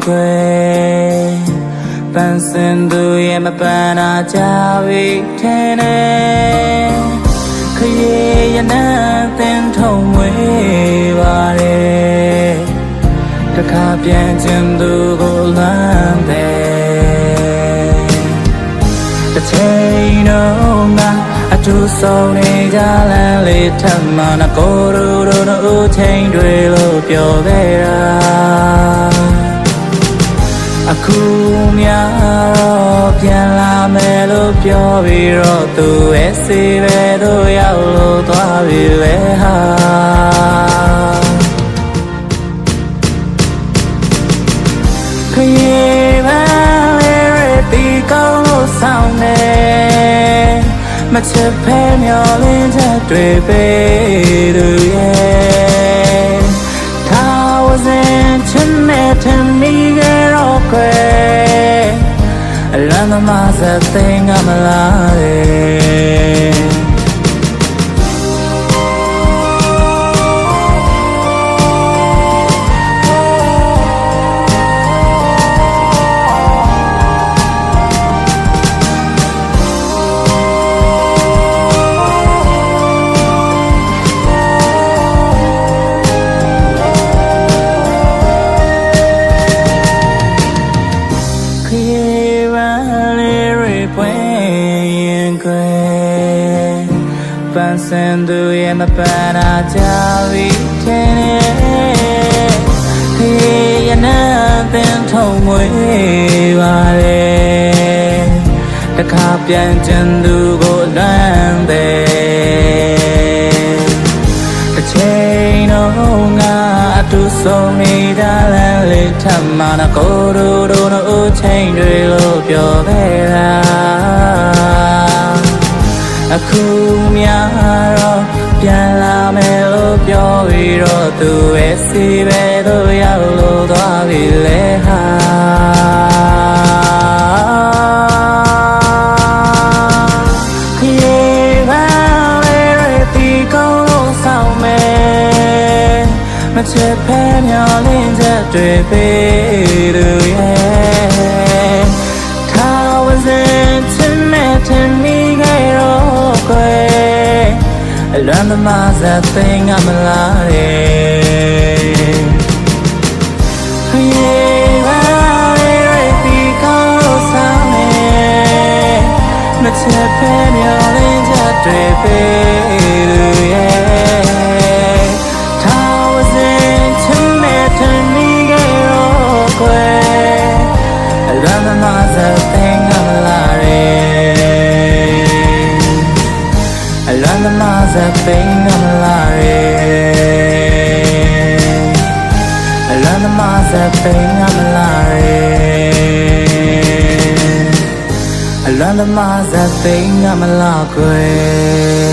quê ban sen du ye ma ban a cha vi the ne khye ya na tin thong mwe ba de ta kha pian chin du ko lan de ta chei no nga a tu song ne ja lan le tham ma na ko ru ru no u chain dwe lo pyo ve raအခုများတော့ပြန်လာမယ်လို့ပြောပြီးတော့သူရဲ့စီပဲတို့ရောက်လို့သွားပြီလေဟာခရီးပန်းလေးတွေဒီကောင်းလို့ဆောင်နေမချစ်ဖဲမျောလင်းချက်တွေပေးသူရဲ့ထားဝစဉ်ချစ်နဲ့ထင်မိခဲ့တော့ကွယ်လမ်းသမားစသိငါမလားတဲ့ပန်းစင်သူရဲ့မပန်းနာကြပြီထင်တယ်ခေရနာတင်ထုံမွေပါလေတခါပြန်ကျင်သူကိုလမ်းတယ်တစ်ချိန်တော့ငါအတူဆုံးနေတာလမ်းလေးထပ်မှနာကိုတို့တို့ချိန်တွေလို့ပြောခဲ့တာအခုများတော့ပြန်လာမယ်လို့ပြောပြီးတော့သူရဲ့စီပဲတို့ရောက်လို့သွားပြီလေဟာခရီးပန်းလေးတွေဒီကောင်းလို့ဆောင်မယ်မချစ်ဖဲမျောလင်းချက်တွေပေးသူရဲ့ထားဝစဉ်ချစ်နဲ့ထင်မိခဲ့တော့ကွယ်လမ်းသမားစသိငါမလားတဲ့ခရီးပန်းလေးတွေဒီကောင်းလို့ဆောင်မယ်မချစ်ဖဲမျောလင်းချက်တွေပေးသူရဲ့ထားဝစဉ်ချစ်နဲ့ထင်မိခဲ့တော့ကွယ်လမ်းသမားစသိငါမလားတဲ့လမ်းသမားစသိငါမလားတဲ့လမ်းသမားစသိငါမလားတဲ့လမ်းသမားစသိငါမလားကွယ်